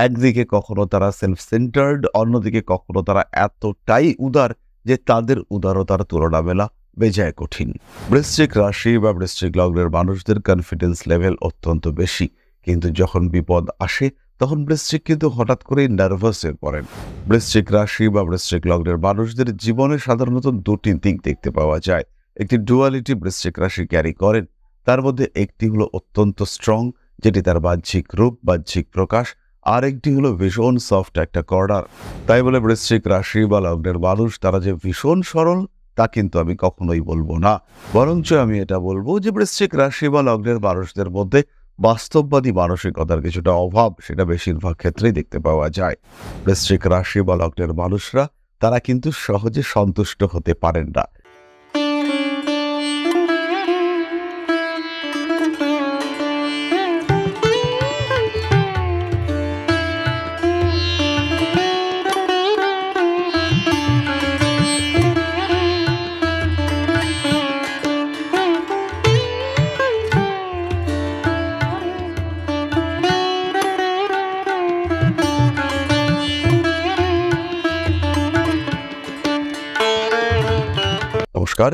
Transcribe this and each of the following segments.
একদিকে কখনো তারা সেলফ সেন্টার্ড, অন্যদিকে কখনো তারা এতটাই উদার যে তাদের উদারতার তুলনা মেলা বেজায় কঠিন। বৃশ্চিক রাশি বা বৃশ্চিক লগ্নের মানুষদের কনফিডেন্স লেভেল অত্যন্ত বেশি, কিন্তু যখন বিপদ আসে তখন বৃশ্চিক কিন্তু হঠাৎ করেই নার্ভাস হয়ে পড়েন। বৃশ্চিক রাশি বা বৃশ্চিক লগ্নের মানুষদের জীবনে সাধারণত দুটি দিক দেখতে পাওয়া যায়। একটি ডুয়ালিটি বৃশ্চিক রাশি ক্যারি করেন, তার মধ্যে একটি হলো অত্যন্ত স্ট্রং, যেটি তার বাহ্যিক রূপ, বাহ্যিক প্রকাশ, আর একটি হলো ভীষণ সফট একটা কর্নার। তাই বলে বৃশ্চিক রাশি বা লগ্নের মানুষ তারা যে ভীষণ সরল তা কিন্তু আমি কখনোই বলবো না, বরঞ্চ আমি এটা বলবো যে বৃশ্চিক রাশি বা লগ্নের মানুষদের মধ্যে বাস্তববাদী মানসিকতার কিছুটা অভাব সেটা বেশিরভাগ ক্ষেত্রেই দেখতে পাওয়া যায়। বৃশ্চিক রাশি বা লগ্নের মানুষরা তারা কিন্তু সহজে সন্তুষ্ট হতে পারেন না। নমস্কার,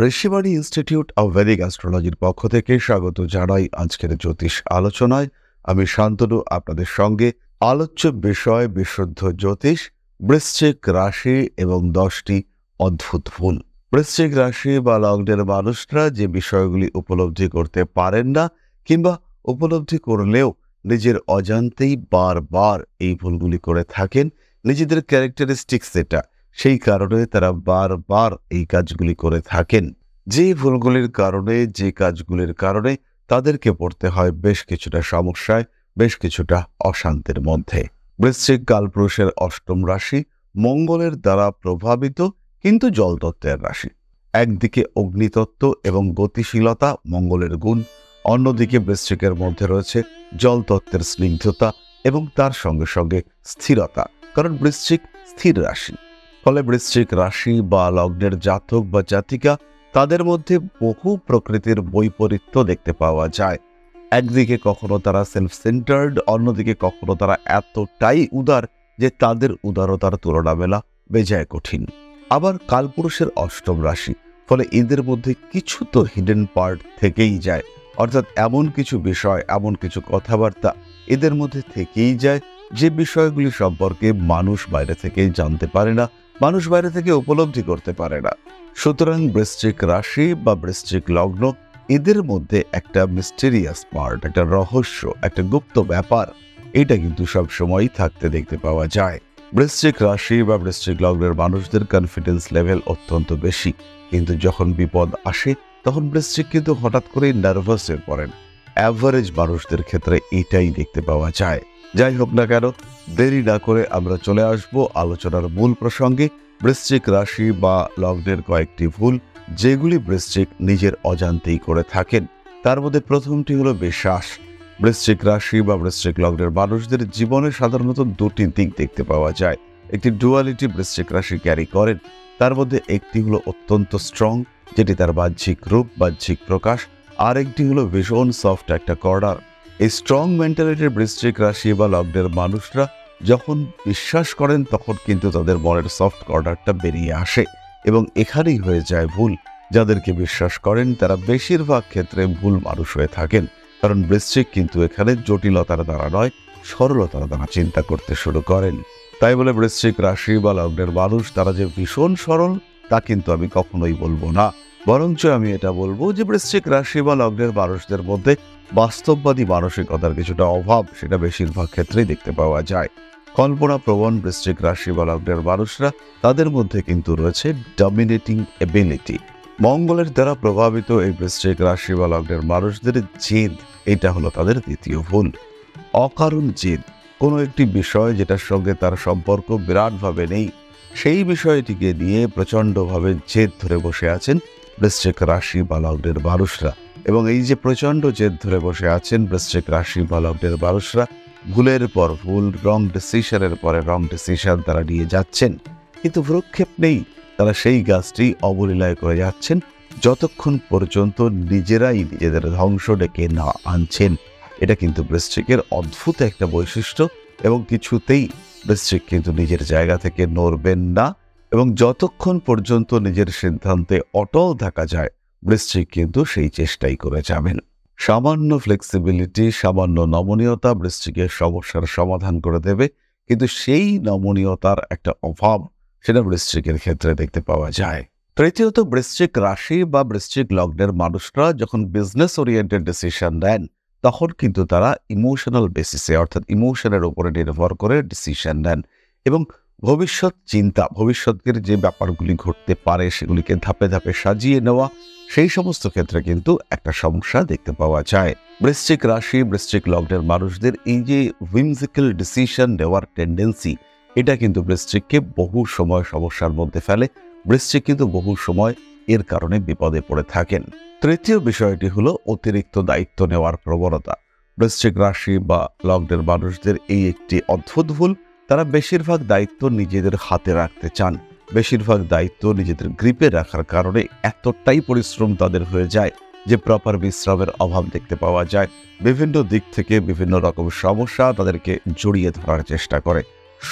ঋষিবাণী ইনস্টিটিউট অব ভেদিক অ্যাস্ট্রোলজির পক্ষ থেকে স্বাগত জানাই আজকের জ্যোতিষ আলোচনায়। আমি শান্তনু আপনাদের সঙ্গে। আলোচ্য বিষয় বিশুদ্ধ জ্যোতিষ, বৃশ্চিক রাশি এবং 10টি অদ্ভুত ভুল। বৃশ্চিক রাশি বা লগ্নের মানুষরা যে বিষয়গুলি উপলব্ধি করতে পারেন না, কিংবা উপলব্ধি করলেও নিজের অজান্তেই বারবার এই ভুলগুলি করে থাকেন, নিজেদের ক্যারেক্টারিস্টিক্স এটা, সেই কারণে তারা বারবার এই কাজগুলি করে থাকেন। যে ভুলগুলির কারণে, যে কাজগুলির কারণে তাদেরকে পড়তে হয় বেশ কিছুটা সমস্যায়, বেশ কিছুটা অশান্তির মধ্যে। বৃশ্চিক কালপুরুষের 8ম রাশি, মঙ্গলের দ্বারা প্রভাবিত কিন্তু জলতত্ত্বের রাশি। একদিকে অগ্নিতত্ত্ব এবং গতিশীলতা মঙ্গলের গুণ, অন্যদিকে বৃশ্চিকের মধ্যে রয়েছে জলতত্ত্বের স্নিগ্ধতা এবং তার সঙ্গে সঙ্গে স্থিরতা, কারণ বৃশ্চিক স্থির রাশি। ফলে বৃশ্চিক রাশি বা লগ্নের জাতক বা জাতিকা তাদের মধ্যে বহু প্রকৃতির বৈপরীত্য দেখতে পাওয়া যায়। একদিকে কখনো তারা সেলফ সেন্টার্ড, অন্যদিকে কখনো তারা এতটাই উদার যে তাদের উদারতার তুলনা মেলা বেজায় কঠিন। আবার কালপুরুষের 8ম রাশি, ফলে এদের মধ্যে কিছু তো হিডেন পার্ট থেকেই যায়, অর্থাৎ এমন কিছু বিষয়, এমন কিছু কথাবার্তা এদের মধ্যে থেকেই যায় যে বিষয়গুলি সম্পর্কে মানুষ বাইরে থেকে জানতে পারে না, মানুষ বাইরে থেকে উপলব্ধি করতে পারে না। সুতরাং বৃশ্চিক রাশি বা বৃশ্চিক লগ্ন এদের মধ্যে একটা মিস্টেরিয়াস পার্ট, একটা রহস্য, একটা গুপ্ত ব্যাপার, এটা কিন্তু সবসময়ই থাকতে দেখতে পাওয়া যায়। বৃশ্চিক রাশি বা বৃশ্চিক লগ্নের মানুষদের কনফিডেন্স লেভেল অত্যন্ত বেশি, কিন্তু যখন বিপদ আসে তখন বৃশ্চিক কিন্তু হঠাৎ করেই নার্ভাস হয়ে পড়েন। অ্যাভারেজ মানুষদের ক্ষেত্রে এটাই দেখতে পাওয়া যায়। যাই হোক না কেন, দেরি না করে আমরা চলে আসব আলোচনার মূল প্রসঙ্গে। বৃশ্চিক রাশি বা লগ্নের কয়েকটি ভুল যেগুলি বৃশ্চিক নিজের অজান্তেই করে থাকেন। তার মধ্যে প্রথমটি হলো বিশ্বাস। বৃশ্চিক রাশি বা বৃশ্চিক লগ্নের মানুষদের জীবনে সাধারণত দুটি দিক দেখতে পাওয়া যায়। একটি ডুয়ালিটি বৃশ্চিক রাশি ক্যারি করেন, তার মধ্যে একটি হলো অত্যন্ত স্ট্রং, যেটি তার বাহ্যিক রূপ, বাহ্যিক প্রকাশ, আর একটি হলো ভীষণ সফট একটা কর্নার। এই স্ট্রং মেন্টালিটির বৃশ্চিক রাশি বা লগ্নের মানুষরা যখন বিশ্বাস করেন তখন কিন্তু তাদের মনের সফট কর্নারটা বেরিয়ে আসে, এবং এখানেই হয়ে যায় ভুল। যাদেরকে বিশ্বাস করেন তারা বেশিরভাগ ক্ষেত্রে ভুল মানুষ হয়ে থাকেন, কারণ বৃশ্চিক কিন্তু এখানে জটিলতার দ্বারা নয়, সরলতার দ্বারা চিন্তা করতে শুরু করেন। তাই বলে বৃশ্চিক রাশি বা লগ্নের মানুষ তারা যে ভীষণ সরল তা কিন্তু আমি কখনোই বলবো না, বরঞ্চ আমি এটা বলবো যে বৃশ্চিক রাশি বা লগ্নের মানুষদের মধ্যে বাস্তববাদী মানসিকতার কিছুটা অভাব সেটা বেশিরভাগ ক্ষেত্রেই দেখতে পাওয়া যায়। কল্পনা প্রবণ বৃশ্চিক রাশি বা লগ্নের মানুষরা তাদের মধ্যে কিন্তু রয়েছে ডমিনেটিং এবিলিটি। মঙ্গলের দ্বারা প্রভাবিত এই বৃশ্চিক রাশি বা লগ্নের মানুষদের জেদ, এটা হলো তাদের দ্বিতীয় ভুল। অকারণ জেদ, কোনো একটি বিষয় যেটার সঙ্গে তার সম্পর্ক বিরাটভাবে নেই, সেই বিষয়টিকে নিয়ে প্রচণ্ডভাবে জেদ ধরে বসে আছেন বৃশ্চিক রাশি বা লগ্নের মানুষরা। এবং এই যে প্রচণ্ড জেদ ধরে বসে আছেন বৃশ্চিক রাশি বা লগ্নের মানুষরা, ভুলের পর ভুল, রং ডিসিশনের পরে রং ডিসিশন তারা নিয়ে যাচ্ছেন, কিন্তু ভ্রুক্ষেপ নেই, তারা সেই গাছটি অবলীলায় করে যাচ্ছেন যতক্ষণ পর্যন্ত নিজেরাই নিজেদের ধ্বংস ডেকে না আনছেন। এটা কিন্তু বৃশ্চিকের অদ্ভুত একটা বৈশিষ্ট্য, এবং কিছুতেই বৃশ্চিক কিন্তু নিজের জায়গা থেকে নড়বেন না এবং যতক্ষণ পর্যন্ত নিজের সিদ্ধান্তে অটল থাকা যায় বৃশ্চিক কিন্তু সেই চেষ্টাই করে যাবেন। সামান্য ফ্লেক্সিবিলিটি, সামান্য নমনীয়তা বৃশ্চিকের সমস্যার সমাধান করে দেবে, কিন্তু সেই নমনীয়তার একটা অভাব সেটা বৃশ্চিকের ক্ষেত্রে দেখতে পাওয়া যায়। তৃতীয়ত, বৃশ্চিক রাশি বা বৃশ্চিক লগ্নের মানুষরা যখন বিজনেস ওরিয়েন্টেড ডিসিশন নেন তখন কিন্তু তারা ইমোশনাল বেসিসে অর্থাৎ ইমোশনের উপরে নির্ভর করে ডিসিশন নেন এবং ভবিষ্যৎ চিন্তা, ভবিষ্যতের যে ব্যাপারগুলি ঘটতে পারে সেগুলিকে ধাপে ধাপে সাজিয়ে নেওয়া, সেই সমস্ত ক্ষেত্রে কিন্তু একটা সমস্যা দেখতে পাওয়া যায়। বৃশ্চিক রাশি, বৃশ্চিক লগ্নের মানুষদের এই যে হুইমজিক্যাল ডিসিশন নেওয়ার টেন্ডেন্সি, এটা কিন্তু বৃশ্চিককে বহু সময় সমস্যার মধ্যে ফেলে। বৃশ্চিক কিন্তু বহু সময় এর কারণে বিপদে পড়ে থাকেন। তৃতীয় বিষয়টি হলো অতিরিক্ত দায়িত্ব নেওয়ার প্রবণতা। বৃশ্চিক রাশি বা লগ্নের মানুষদের এই একটি অদ্ভুত ভুল, তারা বেশিরভাগ দায়িত্ব নিজেদের হাতে রাখতে চান। বেশিরভাগ দায়িত্ব নিজেদের গ্রিপে রাখার কারণে এতটাই পরিশ্রম তাদের হয়ে যায় যে প্রপার বিশ্রামের অভাব দেখতে পাওয়া যায়। বিভিন্ন দিক থেকে বিভিন্ন রকম সমস্যা তাদেরকে জড়িয়ে ধরার চেষ্টা করে।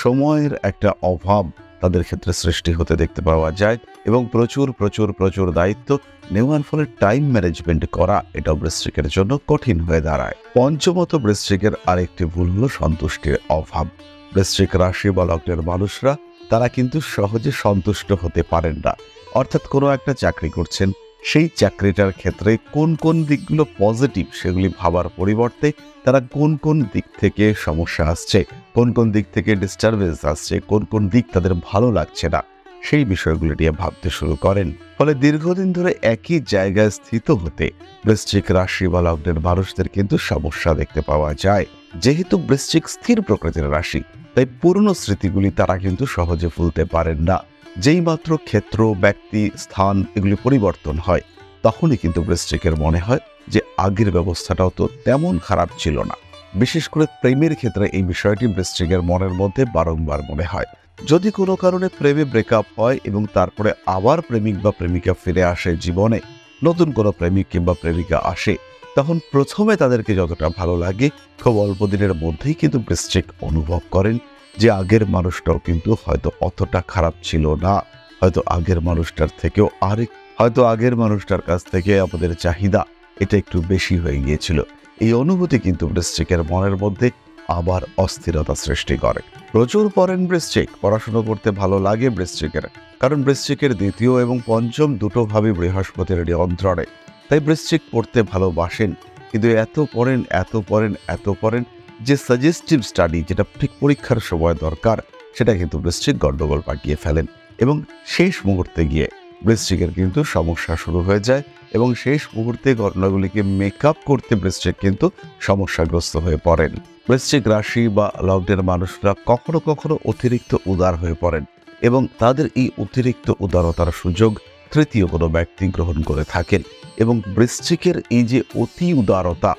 সময়ের একটা অভাব তাদের ক্ষেত্রে সৃষ্টি হতে দেখতে পাওয়া যায় এবং প্রচুর প্রচুর প্রচুর দায়িত্ব নেওয়ার ফলে টাইম ম্যানেজমেন্ট করা এটা বৃশ্চিকের জন্য কঠিন হয়ে দাঁড়ায়। পঞ্চমত, বৃশ্চিকের আরেকটি ভুল হলো সন্তুষ্টির অভাব। বৃশ্চিক রাশি বা লগ্নের মানুষরা তারা কিন্তু সহজে সন্তুষ্ট হতে পারেন না। অর্থাৎ কোনো একটা চাকরি করছেন, সেই চাকরিটার ক্ষেত্রে কোন কোন দিকগুলো পজিটিভ সেগুলি ভাবার পরিবর্তে তারা কোন কোন দিক থেকে সমস্যা আসছে, কোন কোন দিক থেকে ডিস্টারবেন্স আসছে, কোন কোন দিক তাদের ভালো লাগছে না, সেই বিষয়গুলি নিয়ে ভাবতে শুরু করেন। ফলে দীর্ঘদিন ধরে একই জায়গায় স্থিত হতে বৃশ্চিক রাশি বা লগ্নের মানুষদের কিন্তু সমস্যা দেখতে পাওয়া যায়। যেহেতু বৃশ্চিক স্থির প্রকৃতির রাশি, তাই পুরনো স্মৃতিগুলি তারা কিন্তু সহজে ভুলতে পারেন না। যেই মাত্র ক্ষেত্র, ব্যক্তি, স্থান এগুলি পরিবর্তন হয় তখনই কিন্তু বৃশ্চিকের মনে হয় যে আগের ব্যবস্থাটাও তো তেমন খারাপ ছিল না। বিশেষ করে প্রেমের ক্ষেত্রে এই বিষয়টি বৃশ্চিকের মনের মধ্যে বারংবার মনে হয়। যদি কোনো কারণে প্রেমে ব্রেকআপ হয় এবং তারপরে আবার প্রেমিক বা প্রেমিকা ফিরে আসে জীবনে, নতুন কোনো প্রেমিক কিংবা প্রেমিকা আসে, তখন প্রথমে তাদেরকে যতটা ভালো লাগে খুব অল্প দিনের মধ্যেই কিন্তু বৃশ্চিক অনুভব করেন যে আগের মানুষটাও কিন্তু হয়তো অতটা খারাপ ছিল না, হয়তো আগের মানুষটার কাছ থেকে আমাদের চাহিদা এটা একটু বেশি হয়ে গিয়েছিল। এই অনুভূতি কিন্তু বৃশ্চিকের মনের মধ্যে আবার অস্থিরতা সৃষ্টি করে। প্রচুর পড়েন বৃশ্চিক, পড়াশোনা করতে ভালো লাগে বৃশ্চিকের, কারণ বৃশ্চিকের দ্বিতীয় এবং পঞ্চম দুটো ভাবে বৃহস্পতির নিয়ন্ত্রণে, তাই বৃশ্চিক পড়তে ভালোবাসেন। কিন্তু এত পড়েন যে সাজেস্টিভ স্টাডি যেটা ঠিক পরীক্ষার সময় দরকার সেটা কিন্তু বৃশ্চিক গন্ডগোল পাকিয়ে ফেলেন এবং শেষ মুহূর্তে গিয়ে বৃশ্চিকের কিন্তু সমস্যা শুরু হয়ে যায় এবং শেষ মুহূর্তে ঘটনাগুলিকে মেকআপ করতে বৃশ্চিক কিন্তু সমস্যাগ্রস্ত হয়ে পড়েন। বৃশ্চিক রাশি বা লগ্নের মানুষরা কখনো কখনো অতিরিক্ত উদার হয়ে পড়েন এবং তাদের এই অতিরিক্ত উদারতার সুযোগ তৃতীয় কোনো ব্যক্তি গ্রহণ করে থাকেন এবং বৃশ্চিকের এই যে অতি উদারতা,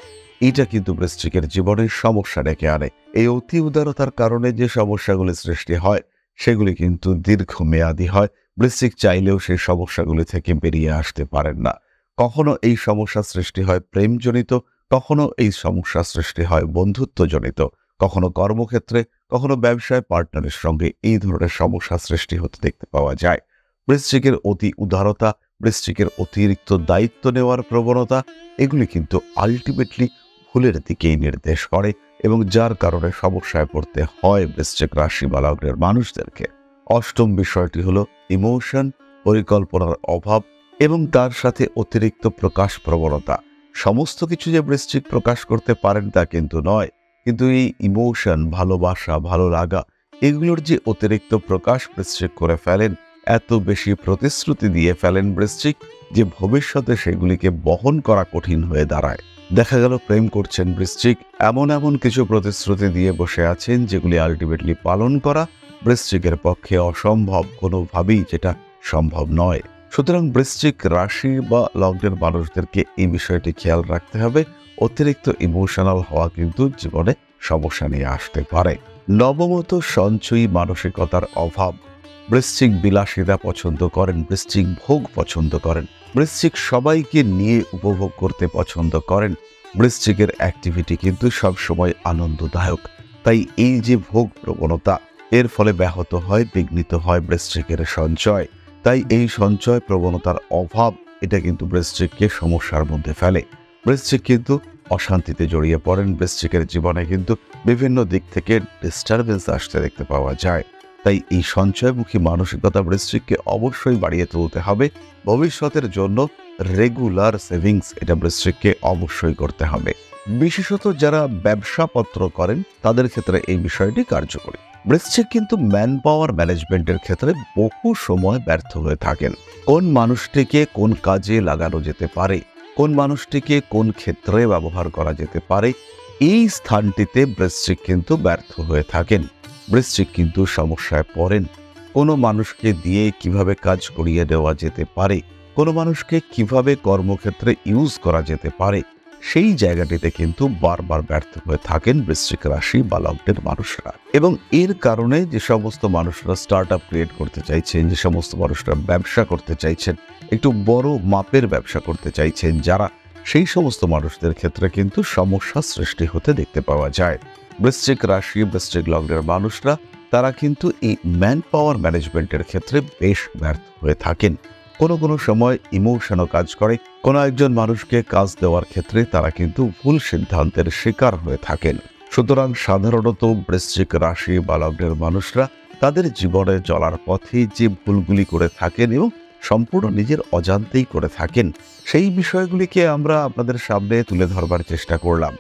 এটা কিন্তু বৃশ্চিকের জীবনে সমস্যা ডেকে আনে। এই অতি উদারতার কারণে যে সমস্যাগুলি সৃষ্টি হয় সেগুলি কিন্তু দীর্ঘমেয়াদী হয়। বৃশ্চিক চাইলেও সেই সমস্যাগুলি থেকে বেরিয়ে আসতে পারেন না। কখনো এই সমস্যা সৃষ্টি হয় প্রেমজনিত, কখনো এই সমস্যা সৃষ্টি হয় বন্ধুত্বজনিত, কখনো কর্মক্ষেত্রে, কখনো ব্যবসায় পার্টনারের সঙ্গে এই ধরনের সমস্যা সৃষ্টি হতে দেখতে পাওয়া যায়। বৃশ্চিকের অতি উদারতা, বৃশ্চিকের অতিরিক্ত দায়িত্ব নেওয়ার প্রবণতা এগুলি কিন্তু আলটিমেটলি ভুলের দিকেই নির্দেশ করে এবং যার কারণে সমস্যায় পড়তে হয় বৃশ্চিক রাশি বা লগ্নের মানুষদেরকে। অষ্টম বিষয়টি হলো ইমোশন, পরিকল্পনার অভাব এবং তার সাথে অতিরিক্ত প্রকাশ প্রবণতা। সমস্ত কিছু যে বৃশ্চিক প্রকাশ করতে পারেন তা কিন্তু নয়, কিন্তু এই ইমোশন, ভালোবাসা, ভালো লাগা এগুলোর যে অতিরিক্ত প্রকাশ বৃশ্চিক করে ফেলেন, এত বেশি প্রতিশ্রুতি দিয়ে ফেলেন বৃশ্চিক যে ভবিষ্যতে সেগুলিকে বহন করা কঠিন হয়ে দাঁড়ায়। দেখা গেল প্রেম করছেন বৃশ্চিক, এমন কিছু প্রতিশ্রুতি দিয়ে বসে আছেন যেগুলি আলটিমেটলি পালন করা বৃশ্চিকের পক্ষে অসম্ভব, কোনোভাবেই যেটা সম্ভব নয়। সুতরাং বৃশ্চিক রাশি বা লগ্নের মানুষদেরকে এই বিষয়টি খেয়াল রাখতে হবে। অতিরিক্ত ইমোশনাল হওয়া কিন্তু জীবনে সমস্যা নিয়ে আসতে পারে। নবমত, সঞ্চয়ী মানসিকতার অভাব। বৃশ্চিক বিলাসিতা পছন্দ করেন, বৃশ্চিক ভোগ পছন্দ করেন, বৃশ্চিক সবাইকে নিয়ে উপভোগ করতে পছন্দ করেন। বৃশ্চিকের অ্যাক্টিভিটি কিন্তু সবসময় আনন্দদায়ক। তাই এই যে ভোগ প্রবণতা, এর ফলে ব্যাহত হয়, বিঘ্নিত হয় বৃশ্চিকের সঞ্চয়। তাই এই সঞ্চয় প্রবণতার অভাব, এটা কিন্তু বৃশ্চিককে সমস্যার মধ্যে ফেলে। বৃশ্চিক কিন্তু অশান্তিতে জড়িয়ে পড়েন। বৃশ্চিকের জীবনে কিন্তু বিভিন্ন দিক থেকে ডিস্টারবেন্স আসতে দেখতে পাওয়া যায়। তাই এই সঞ্চয়মুখী মানসিকতা বৃশ্চিককে অবশ্যই বাড়িয়ে তুলতে হবে। ভবিষ্যতের জন্য রেগুলার সেভিংস এটা বৃশ্চিককে অবশ্যই করতে হবে। বিশেষত যারা ব্যবসাপত্র করেন তাদের ক্ষেত্রে এই বিষয়টি কার্যকরী। বৃশ্চিক কিন্তু ম্যান পাওয়ার ম্যানেজমেন্টের ক্ষেত্রে বহু সময় ব্যর্থ হয়ে থাকেন। কোন মানুষটিকে কোন কাজে লাগানো যেতে পারে, কোন মানুষটিকে কোন ক্ষেত্রে ব্যবহার করা যেতে পারে, এই স্থানটিতে বৃশ্চিক কিন্তু ব্যর্থ হয়ে থাকেন। বৃশ্চিক কিন্তু সমস্যায় পড়েন। কোনো মানুষকে দিয়ে কিভাবে কাজ করিয়ে দেওয়া যেতে পারে, কোনো মানুষকে কিভাবে কর্মক্ষেত্রে ইউজ করা যেতে পারে, সেই জায়গাটিতে কিন্তু বারবার ব্যর্থ হয়ে থাকেন বৃশ্চিক রাশি বা লগ্নের মানুষরা। এবং এর কারণে যে সমস্ত মানুষরা স্টার্ট আপ ক্রিয়েট করতে চাইছেন, যে সমস্ত মানুষরা ব্যবসা করতে চাইছেন, একটু বড় মাপের ব্যবসা করতে চাইছেন যারা, সেই সমস্ত মানুষদের ক্ষেত্রে কিন্তু সমস্যা সৃষ্টি হতে দেখতে পাওয়া যায়। বৃশ্চিক রাশি, বৃশ্চিক লগ্নের মানুষরা তারা কিন্তু এই ম্যান পাওয়ার ম্যানেজমেন্টের ক্ষেত্রে বেশ ব্যর্থ হয়ে থাকেন। কোনো কোনো সময় ইমোশনও কাজ করে। কোনো একজন মানুষকে কাজ দেওয়ার ক্ষেত্রে তারা কিন্তু ভুল সিদ্ধান্তের শিকার হয়ে থাকেন। সুতরাং সাধারণত বৃশ্চিক রাশি বা লগ্নের মানুষরা তাদের জীবনে চলার পথে যে ভুলগুলি করে থাকেন এবং সম্পূর্ণ নিজের অজান্তেই করে থাকেন, সেই বিষয়গুলিকে আমরা আপনাদের সামনে তুলে ধরবার চেষ্টা করলাম।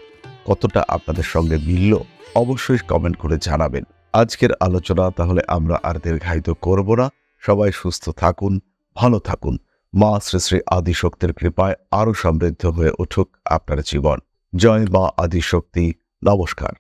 কতটা আপনাদের সঙ্গে মিলল অবশ্যই কমেন্ট করে জানাবেন। আজকের আলোচনা তাহলে আমরা আর দীর্ঘায়িত করব না। সবাই সুস্থ থাকুন, ভালো থাকুন। মা শ্রী শ্রী আদিশক্তির কৃপায় আরো সমৃদ্ধ হয়ে উঠুক আপনার জীবন। জয় মা আদিশক্তি। নমস্কার।